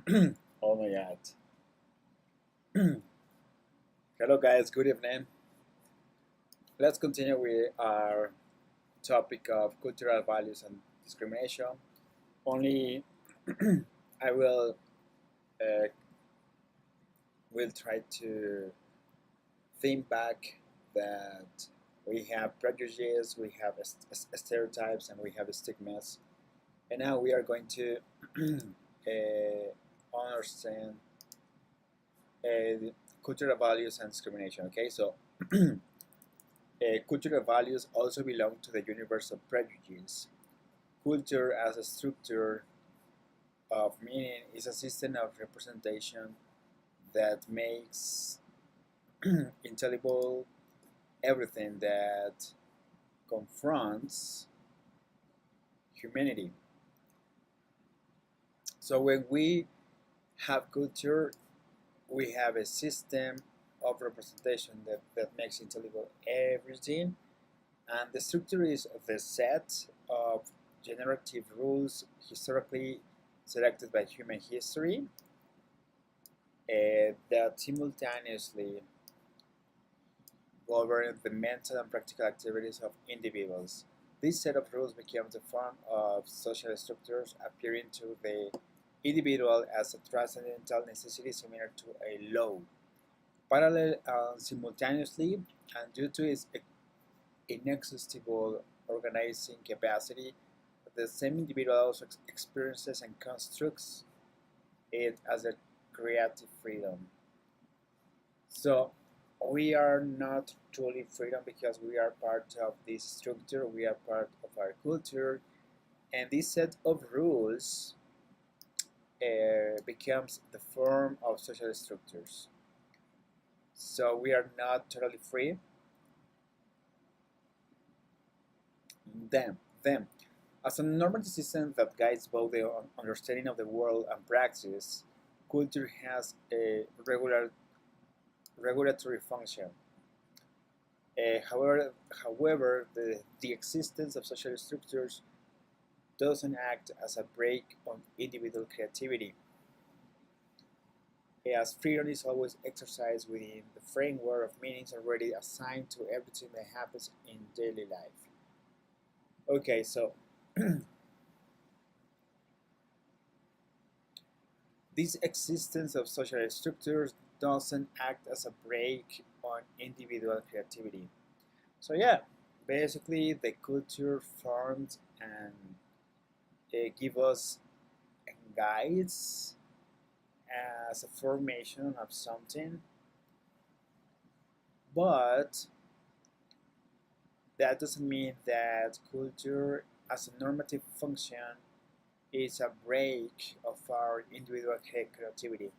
Oh my god. Hello guys, good evening. Let's continue with our topic of cultural values and discrimination. Only I uh, will try to think back that we have prejudices, we have stereotypes, and we have stigmas. And now we are going to understand cultural values and discrimination. Okay, so cultural values also belong to the universe of prejudice. Culture as a structure of meaning is a system of representation that makes intelligible everything that confronts humanity. So when we have culture, we have a system of representation that makes intelligible everything, and the structure is the set of generative rules historically selected by human history that simultaneously govern the mental and practical activities of individuals. This set of rules becomes the form of social structures appearing to the individual as a transcendental necessity similar to a law. Parallel and simultaneously, and due to its inexhaustible organizing capacity, the same individual also experiences and constructs it as a creative freedom. So we are not truly freedom because we are part of this structure, we are part of our culture, and this set of rules becomes the form of social structures. So we are not totally free. Them. As a normative system that guides both the understanding of the world and practice, culture has a regulatory function. However, the existence of social structures doesn't act as a brake on individual creativity, as freedom is always exercised within the framework of meanings already assigned to everything that happens in daily life. Okay, so this existence of social structures doesn't act as a brake on individual creativity. So yeah, basically the culture forms and give us guides as a formation of something, but that doesn't mean that culture as a normative function is a break of our individual creativity.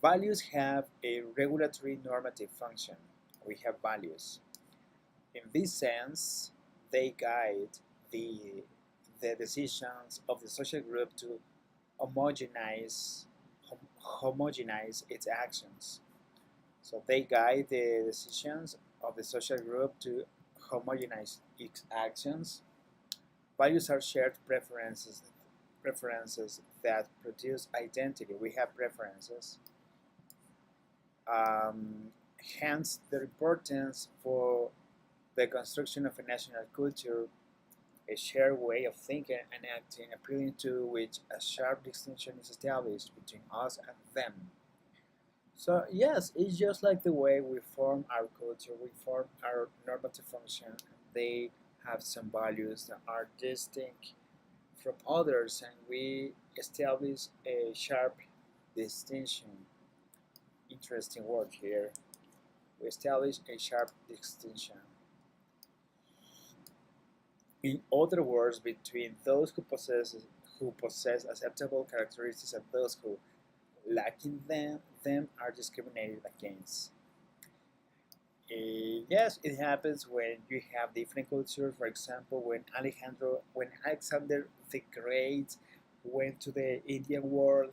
Values have a regulatory normative function. We have values. In this sense, they guide the, the decisions of the social group to homogenize, homogenize its actions. So they guide the decisions of the social group to homogenize its actions. Values are shared preferences that produce identity. We have preferences. Um, Hence, their importance for the construction of a national culture, a shared way of thinking and acting, appealing to which a sharp distinction is established between us and them. So yes, it's just like the way we form our culture, we form our normative function. They have some values that are distinct from others, and we establish a sharp distinction. Interesting word here. We establish a sharp distinction. In other words, between those who possess acceptable characteristics and those who lacking them are discriminated against. Yes, it happens when you have different cultures. For example, when Alexander the Great went to the Indian world,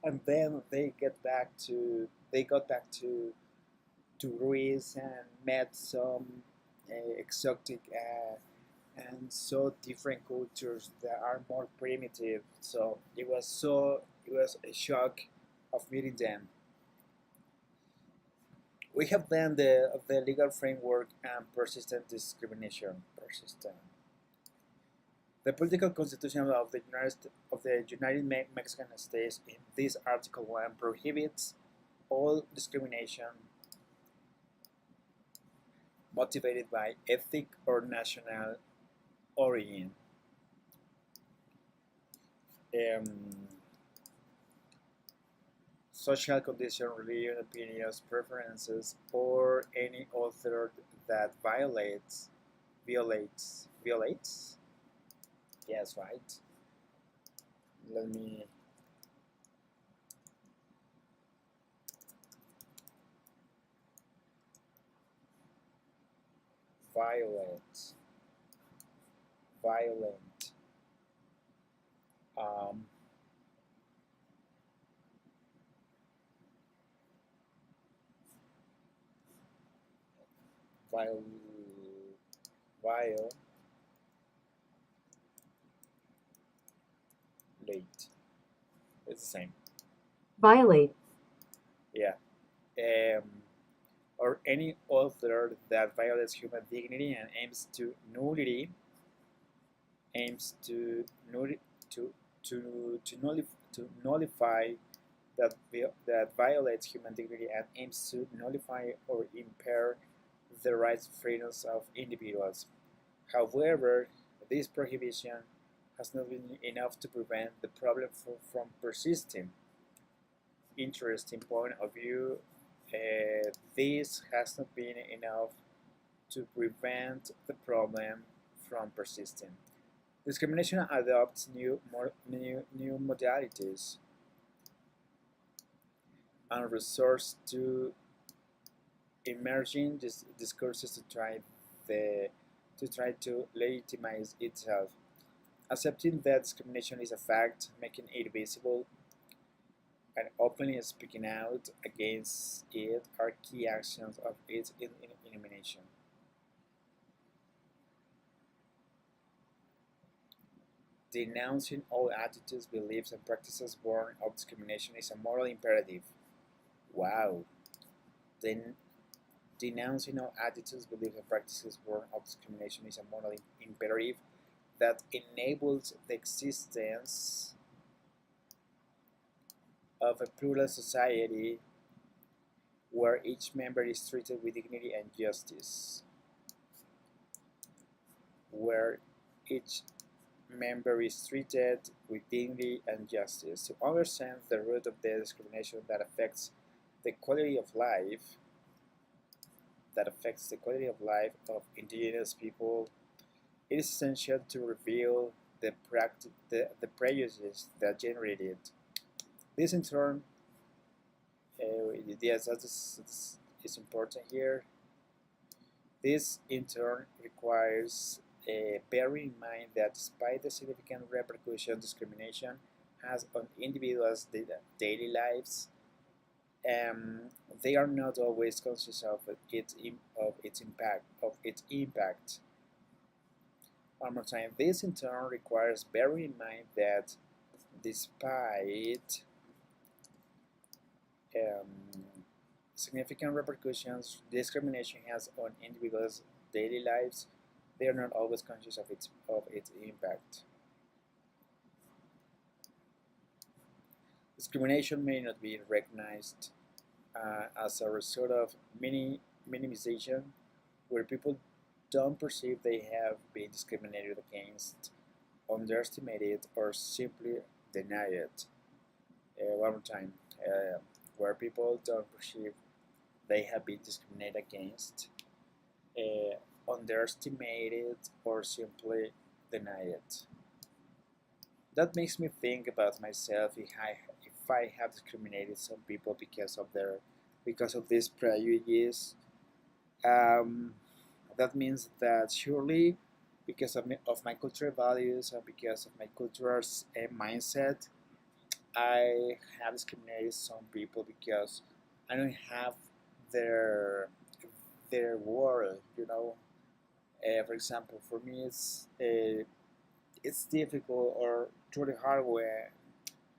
and then they got back to Greece and met some exotic and saw different cultures that are more primitive. So it was a shock of meeting them. We have then the legal framework and persistent discrimination. Persistent. The political constitution of the United Mexican States in this Article 1 prohibits all discrimination motivated by ethnic or national origin, um, social condition, religion, opinions, preferences, or any other that violates. Yes, right. Let me violate, violent, um, viol, violate. It's the same. Violate. Yeah. Um, or any other that violates human dignity and aims to nulli- to nullify that violates human dignity and aims to nullify or impair the rights and freedoms of individuals. However, this prohibition has not been enough to prevent the problem from persisting. Interesting point of view. This has not been enough to prevent the problem from persisting. Discrimination adopts new modalities and resorts to emerging discourses the to try to legitimize itself. Accepting that discrimination is a fact, making it visible, and openly speaking out against it are key actions of its elimination. Denouncing all attitudes, beliefs, and practices born of discrimination is a moral imperative. Wow. Den- Denouncing all attitudes, beliefs, and practices born of discrimination is a moral imperative that enables the existence of a plural society where each member is treated with dignity and justice, where each member is treated with dignity and justice. To understand the root of the discrimination the quality of life that affects the quality of life of indigenous people, it is essential to reveal the prejudices that generate it. This in turn, yes, is important here. This in turn requires bearing in mind that despite the significant repercussions discrimination has on individuals' daily lives, um, they are not always conscious of its impact. One more time, this in turn requires bearing in mind that despite um, significant repercussions discrimination has on individuals' daily lives, they are not always conscious of its impact. Discrimination may not be recognized as a result of minimization, where people don't perceive they have been discriminated against, underestimated, or simply deny it. One more time, where people don't perceive they have been discriminated against, underestimated, or simply deny it. That makes me think about myself if I have discriminated some people because of this prejudice. Um, that means that surely because of my cultural values and because of my cultural mindset, I have discriminated some people because I don't have their their world, For example, for me, it's difficult or truly hard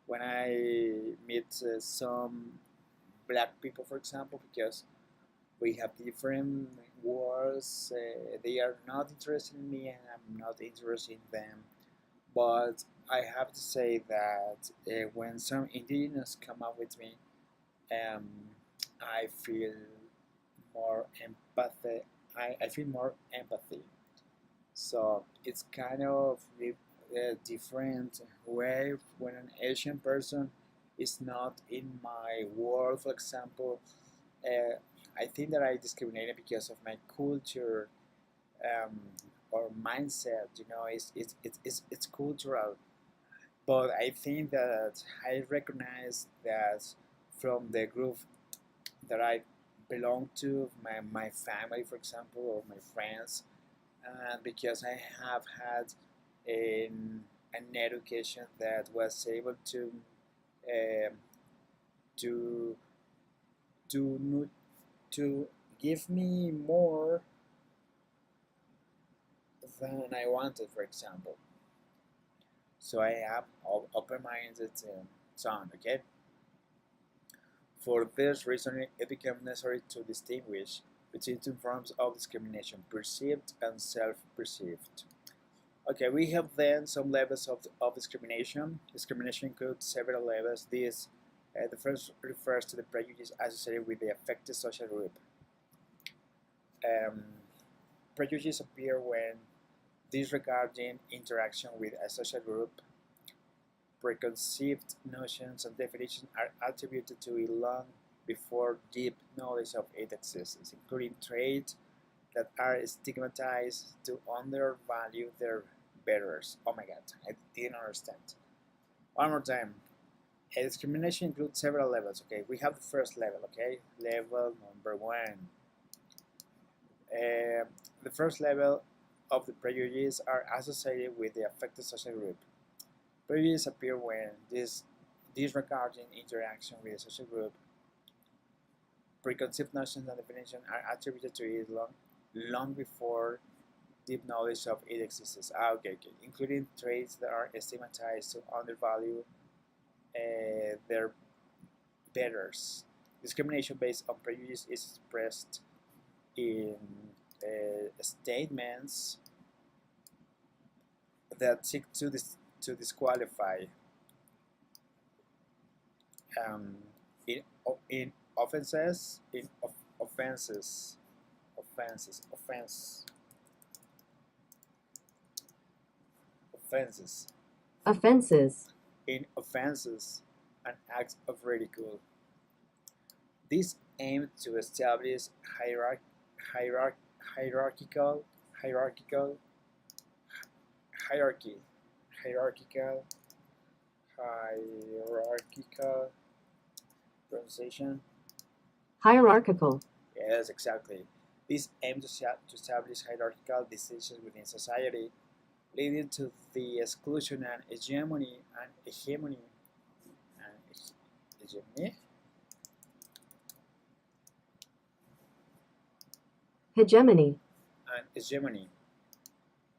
when I meet some black people, for example, because we have different worlds. They are not interested in me, and I'm not interested in them. But I have to say that when some indigenous come up with me, um, I feel more empathy. I feel more empathy. So it's kind of a different way when an Asian person is not in my world, for example. Uh, I think that I discriminated because of my culture um, or mindset. It's cultural. But I think that I recognize that from the group that I belong to, my family, for example, or my friends, and because I have had an education that was able um, to to to give me more than I wanted, for example. So I have open-minded son. Okay. For this reason, it became necessary to distinguish between two forms of discrimination: perceived and self-perceived. Okay, we have then some levels of discrimination. Discrimination includes several levels. The first refers to the prejudice associated with the affected social group. Um, Prejudice appear when disregarding interaction with a social group. Preconceived notions and definitions are attributed to it long before deep knowledge of it exists, including traits that are stigmatized to undervalue their bearers. Oh my god, I didn't understand. One more time. Discrimination includes several levels. Okay, we have the first level. Okay, level number one. Uh, the first level of the prejudice are associated with the affected social group. Prejudice appear when this disregarding interaction with the social group. Preconceived notions and definitions are attributed to it long before deep knowledge of it exists. Okay, including traits that are stigmatized to undervalue their betters. Discrimination based on prejudice is expressed in statements that seek to disqualify um, in, in offenses, offenses, offenses, Offenses. in offenses and acts of ridicule. This aimed to establish hierarch, hierarchical, hierarchical, hierarchy, hierarchical, hierarchical pronunciation. Hierarchical. Yes, exactly. This aimed to establish hierarchical distinctions within society, leading to the exclusion and and hegemony, Hegemony. and hegemony,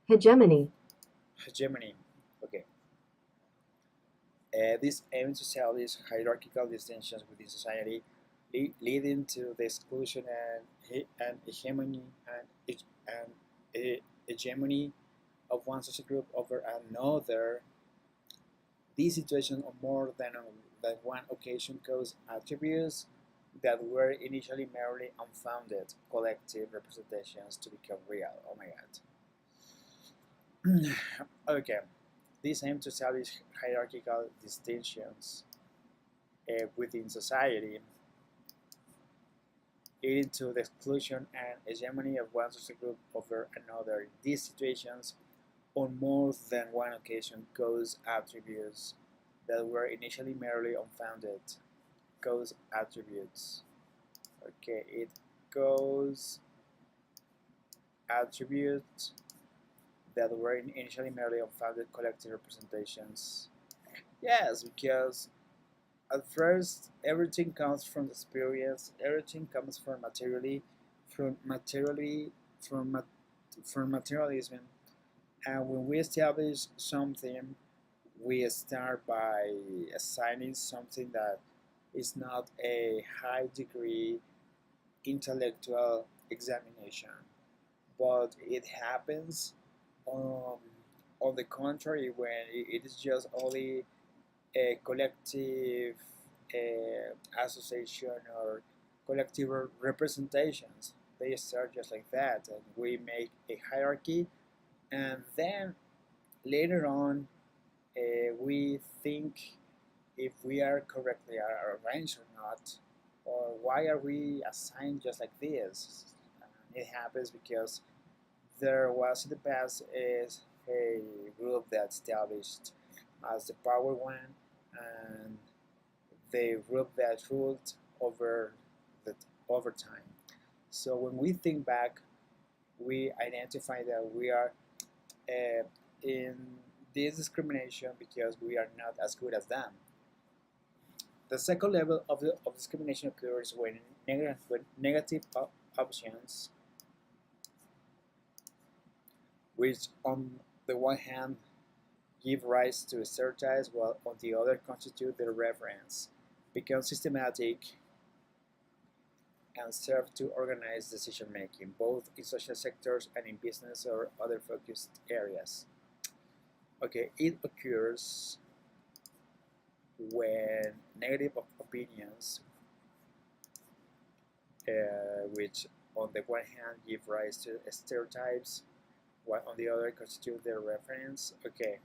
Hegemony. hegemony. Okay. This aims to establish hierarchical distinctions within society, leading to the exclusion and hegemony and hegemony of one social group over another. These situations on more than one occasion cause attributes that were initially merely unfounded collective representations to become real. Oh my god. Okay. This aims to establish hierarchical distinctions within society, leading to the exclusion and hegemony of one social group over another. These situations, on more than one occasion, cause attributes that were initially merely unfounded. Cause attributes. Okay, it goes attributes that were initially merely unfounded collective representations. Yes, because at first everything comes from the experience, everything comes from materially, from for materialism. And when we establish something, we start by assigning something that is not a high degree intellectual examination, but it happens um, on the contrary when it is just only a collective association or collective representations. They start just like that, and we make a hierarchy, and then later on we think if we are correctly arranged or not, or why are we assigned just like this. It happens because there was in the past is a group that established as the power one, and the group that ruled over the over time. So when we think back, we identify that we are in this discrimination because we are not as good as them. The second level of discrimination occurs when negative options, which on the one hand give rise to stereotypes while on the other constitute their reference, become systematic and serve to organize decision making, both in social sectors and in business or other focused areas. Okay, it occurs when negative opinions, which on the one hand give rise to stereotypes, while on the other constitute their reference. Okay,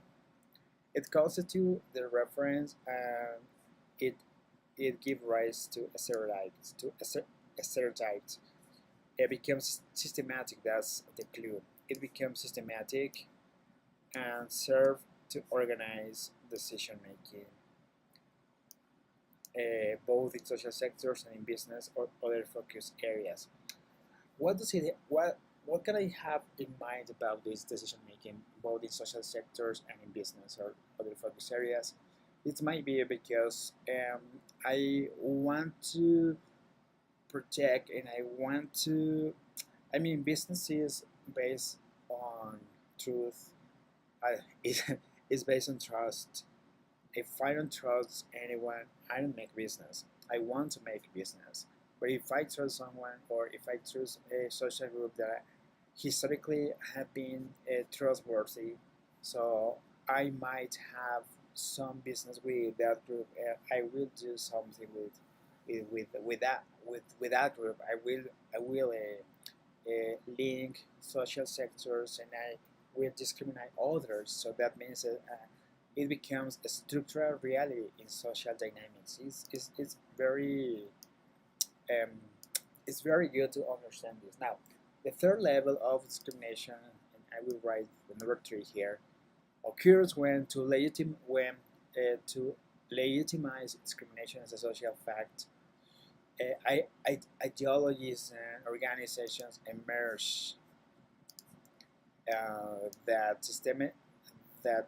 it constitutes the reference and it it gives rise to stereotypes. Stereotypes. It becomes systematic. That's the clue. It becomes systematic and serve to organize decision making, both in social sectors and in business or other focus areas. What does it? What can I have in mind about this decision making, both in social sectors and in business or other focus areas? It might be because I want to protect and I want to. I mean, business is based on truth. I, it is based on trust. If I don't trust anyone, I don't make business. I want to make business. But if I trust someone or if I trust a social group that historically have been trustworthy, so I might have some business with that group. I will do something with that group. I will link social sectors and I will discriminate others. So that means that it becomes a structural reality in social dynamics. It's very um, it's very good to understand this. Now, the third level of discrimination, and I will write the number three here, occurs to legitimize discrimination as a social fact. Ideologies and organizations emerge that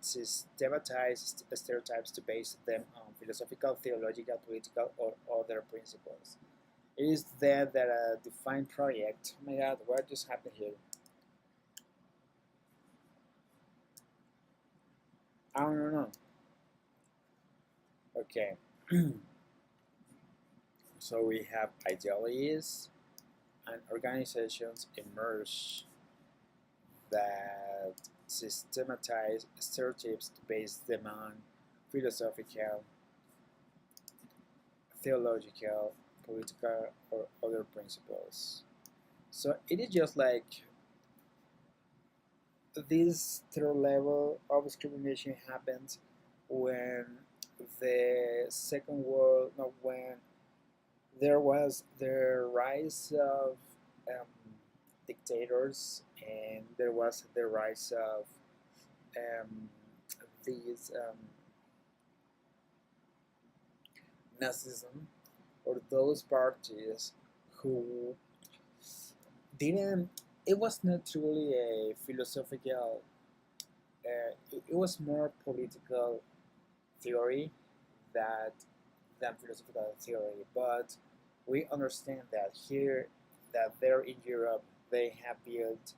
systematize stereotypes to base them on philosophical, theological, political, or other principles. It is there that a defined project. Oh my God, what just happened here? I don't know. Okay. So we have ideologies and organizations emerge that systematize stereotypes to base them on philosophical, theological, political, or other principles. So it is just like this third level of discrimination happens when the Second World, no, when there was the rise of um, dictators and there was the rise of um, these Nazism or those parties who didn't. It was not truly a philosophical. It was more political theory that than philosophical theory. But we understand that here, that there in Europe, they have built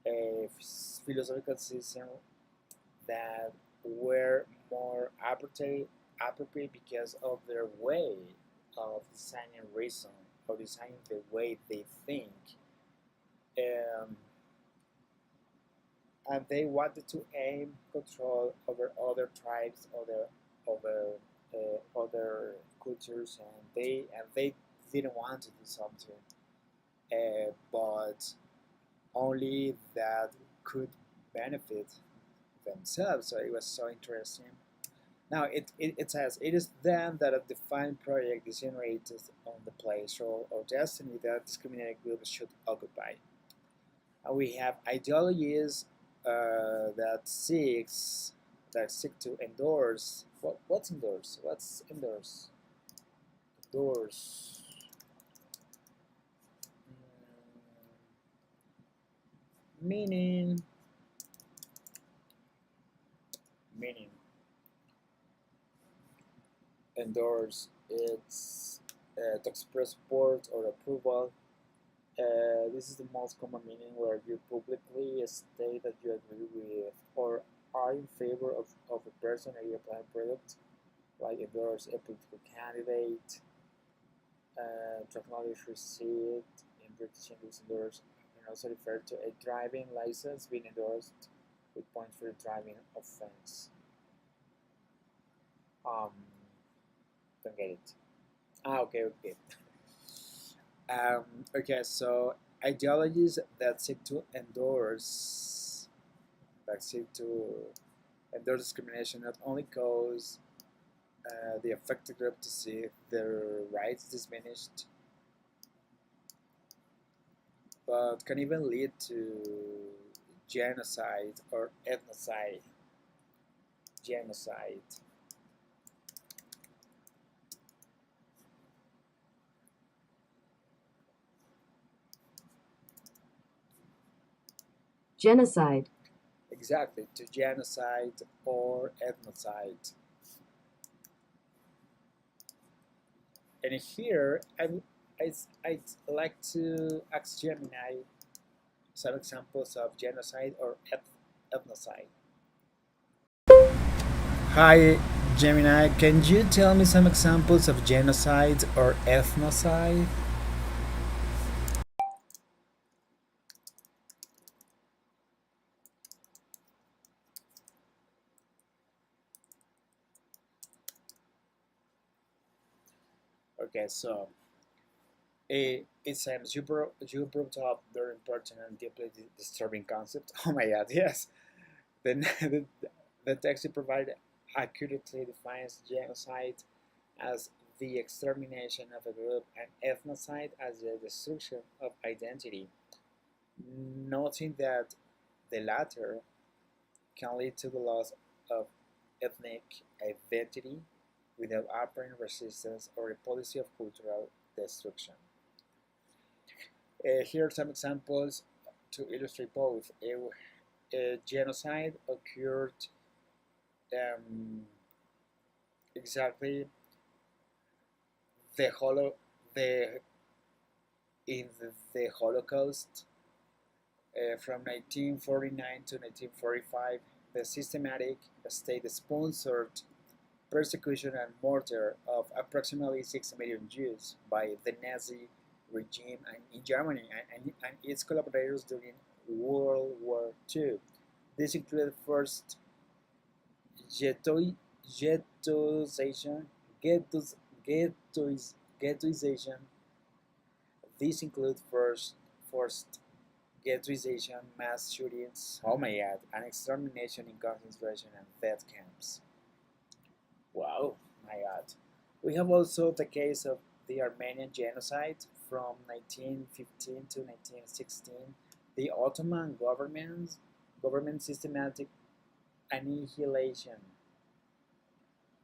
a philosophical system that were more appropriate because of their way of designing reason or designing the way they think. Um, and they wanted to aim control over other tribes, other cultures, and they didn't want to do something, but only that could benefit themselves. So it was so interesting. Now it says it is then that a defined project is generated on the place or destiny that discriminated groups should occupy. And we have ideologies that seek to endorse. What's endorse? What's endorse? Endorse. Meaning. Meaning. Endorse. It's to express support or approval. This is the most common meaning where you publicly state that you agree with or are in favor of a person or a planned product, like endorse a political candidate, to acknowledge receipt in British English endorse, and also refer to a driving license being endorsed with points for a driving offense. Um, don't get it. Okay. Um, okay, so ideologies that seek to endorse discrimination not only cause the affected group to see their rights diminished, but can even lead to genocide or ethnocide. Genocide. Genocide. Exactly, to genocide or ethnocide. And here, I'd like to ask Gemini some examples of genocide or ethnocide. Hi, Gemini, can you tell me some examples of genocide or ethnocide? Okay, so it seems you brought up very important and deeply disturbing concept. Oh my god, yes. The, the, the text you provide accurately defines genocide as the extermination of a group and ethnocide as the destruction of identity, noting that the latter can lead to the loss of ethnic identity without apparent resistance or a policy of cultural destruction. Here are some examples to illustrate both. A genocide occurred um, exactly the holo the in the Holocaust from 1949 to 1945. The systematic state-sponsored persecution and murder of approximately 6 million Jews by the Nazi regime in Germany and its collaborators during World War II. This included first ghetto, ghettoization, ghettos, ghettoization. These include forced ghettoization, mass shootings, oh my god, and extermination in concentration and death camps. Wow, my god. We have also the case of the Armenian genocide from 1915 to 1916. The Ottoman government systematic annihilation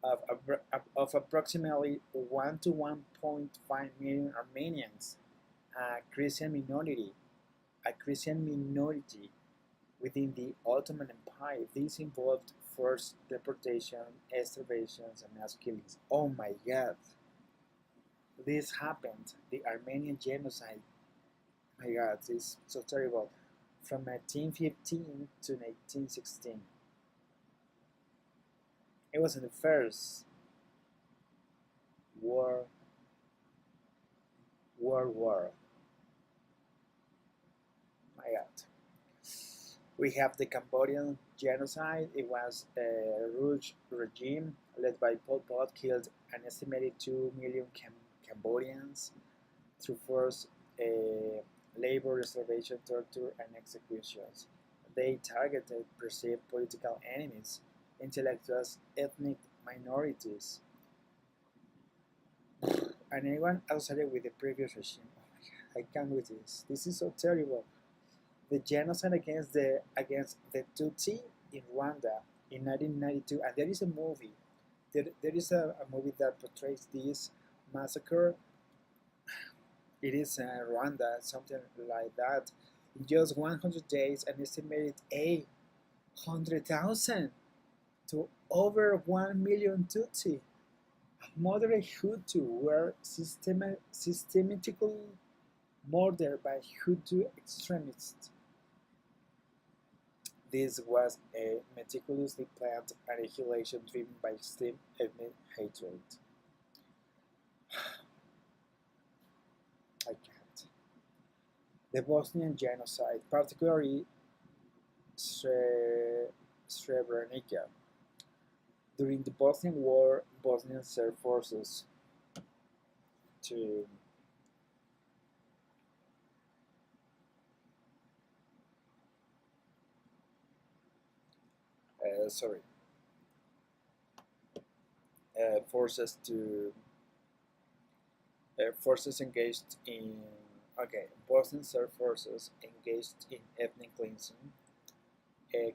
of approximately 1 to 1.5 million Armenians, a Christian minority, a Christian minority within the Ottoman Empire. This involved forced deportation, starvations, and mass killings. Oh my god, this happened. The Armenian genocide. My god, this is so terrible. from 1915 to 1916. It was in the first war, World War. My God. We have the Cambodian genocide. It was a Rouge regime led by Pol Pot killed an estimated 2 million Cambodians through forced labor, starvation, torture, and executions. They targeted perceived political enemies, intellectuals, ethnic minorities, and anyone associated with the previous regime. Oh my God, I can't with this. This is so terrible. The genocide against the Tutsi in Rwanda in 1992, and there is a movie. There is a movie that portrays this massacre. It is Rwanda, something like that. In just 100 days, an estimated 800,000 to over 1 million Tutsi, moderate Hutu, were systematically murdered by Hutu extremists. This was a meticulously planned annihilation driven by extreme ethnic hatred. I can't. The Bosnian genocide, particularly Srebrenica. During the Bosnian War, Bosnian Serb forces to sorry forces to forces engaged in okay Bosnian Serb forces engaged in ethnic cleansing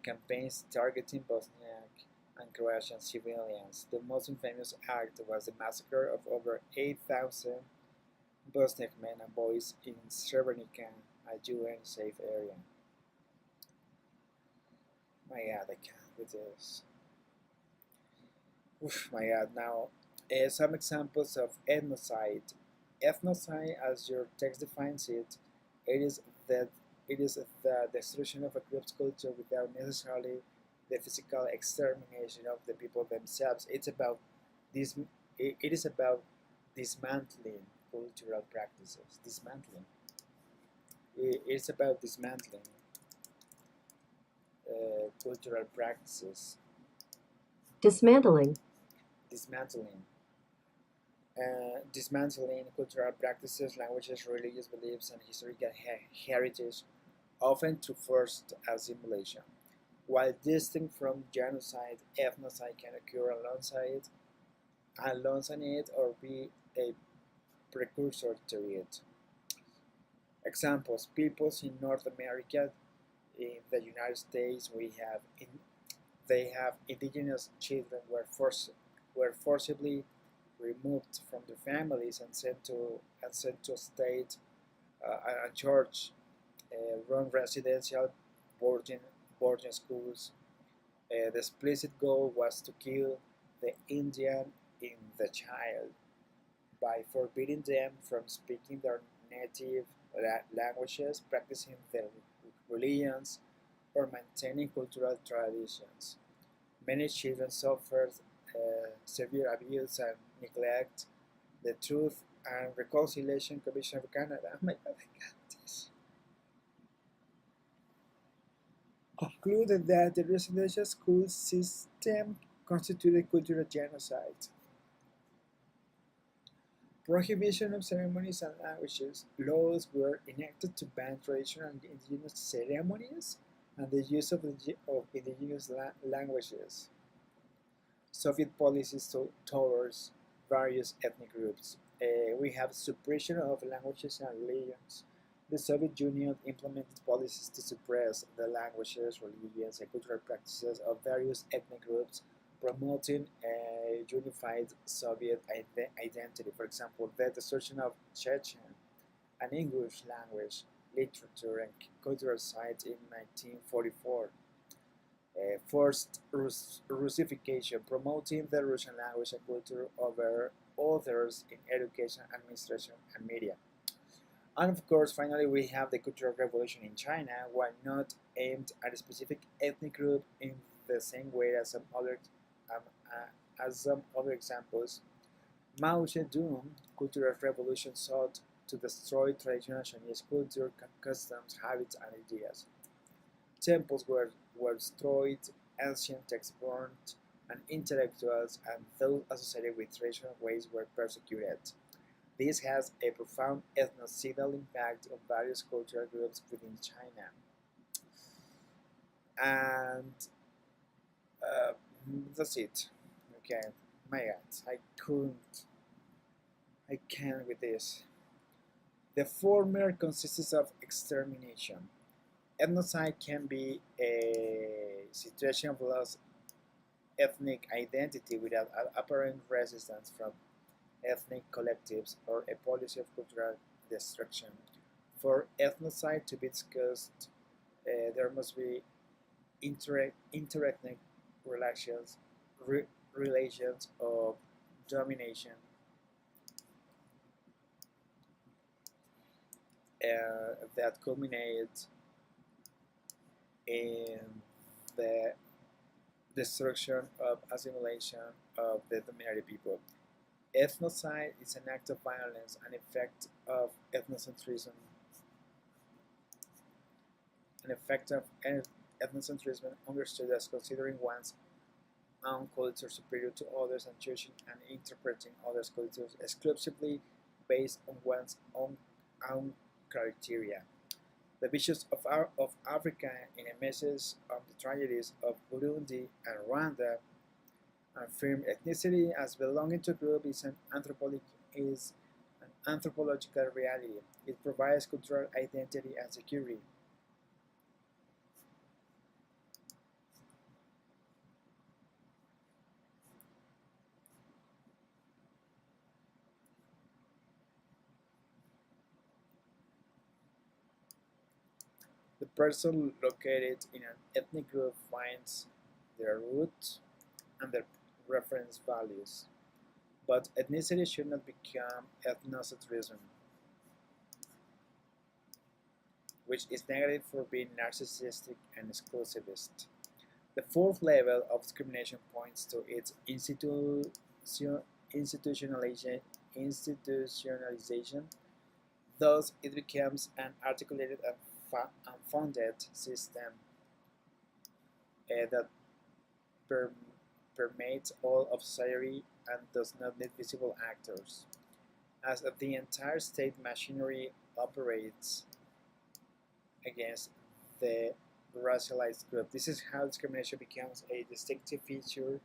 campaigns targeting Bosniak and Croatian civilians. The most infamous act was the massacre of over 8,000 Bosniak men and boys in Srebrenica, a UN safe area. My God, I can't with this. Oof, my God. Now, some examples of ethnocide. Ethnocide, as your text defines it, it is that it is the destruction of a group's culture without necessarily the physical extermination of the people themselves. It's about this. It is about dismantling cultural practices. Dismantling. It's about dismantling cultural practices. dismantling, Dismantling. Dismantling cultural practices, languages, religious beliefs, and historical heritage, often through forced assimilation. While distinct from genocide, ethnocide can occur alongside it, or be a precursor to it. Examples: peoples in North America, in the United States, they have indigenous children were forcibly removed from their families and sent to state and church run residential boarding boarding schools. The explicit goal was to kill the Indian in the child by forbidding them from speaking their native languages, practicing their religions, or maintaining cultural traditions. Many children suffered severe abuse and neglect. The Truth and Reconciliation Commission of Canada, oh my God, I got this, concluded that the residential school system constituted cultural genocide. Prohibition of ceremonies and languages. Laws were enacted to ban traditional indigenous ceremonies and the use of indigenous languages. Soviet policies towards various ethnic groups. We have suppression of languages and religions. The Soviet Union implemented policies to suppress the languages, religions, and cultural practices of various ethnic groups, promoting a unified Soviet identity. For example, the destruction of Chechen, an English language, literature, and cultural sites in 1944. Forced Russification, promoting the Russian language and culture over others in education, administration, and media. And of course, finally, we have the Cultural Revolution in China, while not aimed at a specific ethnic group in the same way um, as some other examples. Mao Zedong Cultural Revolution sought to destroy traditional Chinese culture, customs, habits, and ideas. Temples were destroyed, ancient texts burned, and intellectuals and those associated with traditional ways were persecuted. This has a profound ethnocidal impact on various cultural groups within China. And uh, that's it. Okay, my God, I can't with this. The former consists of extermination. Ethnocide can be a situation of loss ethnic identity without apparent resistance from ethnic collectives or a policy of cultural destruction. For ethnocide to be discussed, there must be interethnic relations, re, relations of domination that culminate in the destruction of assimilation of the dominated people. Ethnocide is an act of violence, an effect of ethnocentrism understood as considering one's own culture superior to others and choosing and interpreting others' cultures exclusively based on one's own criteria. The Bishops of Africa, in a message on the tragedies of Burundi and Rwanda, affirm ethnicity as belonging to a group is an anthropological reality. It provides cultural identity and security. The person located in an ethnic group finds their root and their reference values. But ethnicity should not become ethnocentrism, which is negative for being narcissistic and exclusivist. The fourth level of discrimination points to its institutionalization. Thus, it becomes an articulated and unfounded system that per permeates all of society and does not need visible actors. As the entire state machinery operates against the racialized group. This is how discrimination becomes a distinctive feature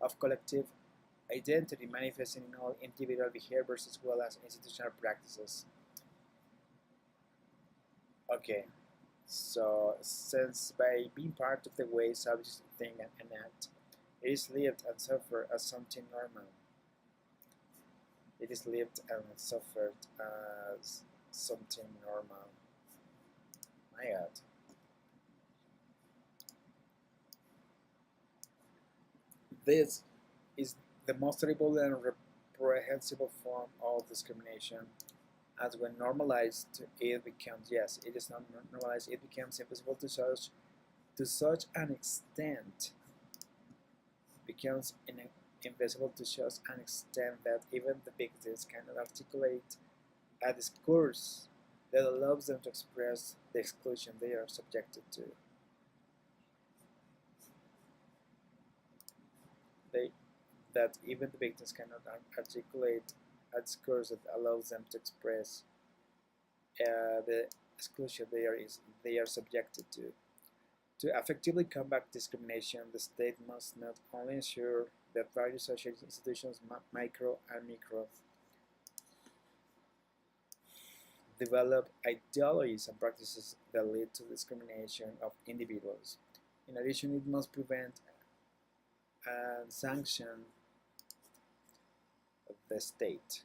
of collective identity, manifesting in all individual behaviors as well as institutional practices. Okay, so since by being part of the way subjects think and enact, it is lived and suffered as something normal. It is lived and suffered as something normal. My God. This is the most terrible and reprehensible form of discrimination, as when normalized it becomes, yes, it is not normalized, it becomes impossible to such an extent, becomes invisible to such an extent that even the victims cannot articulate a discourse that allows them to express the exclusion they are subjected to. They, that even the victims cannot articulate a discourse that allows them to express the exclusion they are subjected to. To effectively combat discrimination, the state must not only ensure that various social institutions, micro and micro, develop ideologies and practices that lead to discrimination of individuals. In addition, it must prevent and sanction the state.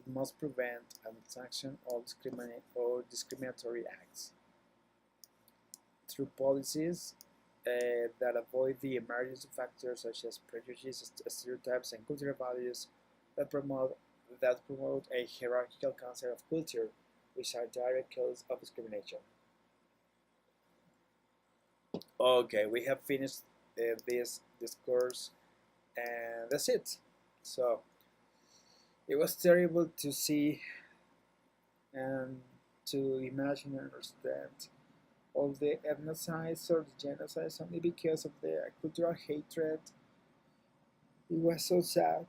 It must prevent and sanction all discriminatory acts through policies that avoid the emergence of factors such as prejudices, stereotypes, and cultural values that promote that promote a hierarchical concept of culture, which are direct cause of discrimination. Okay, we have finished this course, and that's it. So it was terrible to see and to imagine and understand all the ethnocides or the genocides only because of the cultural hatred. It was so sad.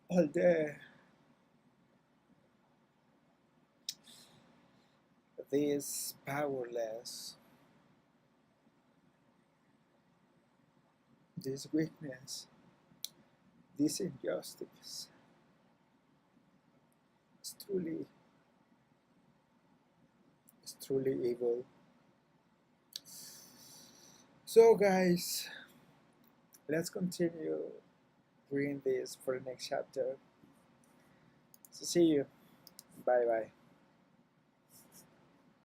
All the this powerless, this weakness, this injustice is truly evil. So guys, let's continue reading this for the next chapter. So see you. Bye bye.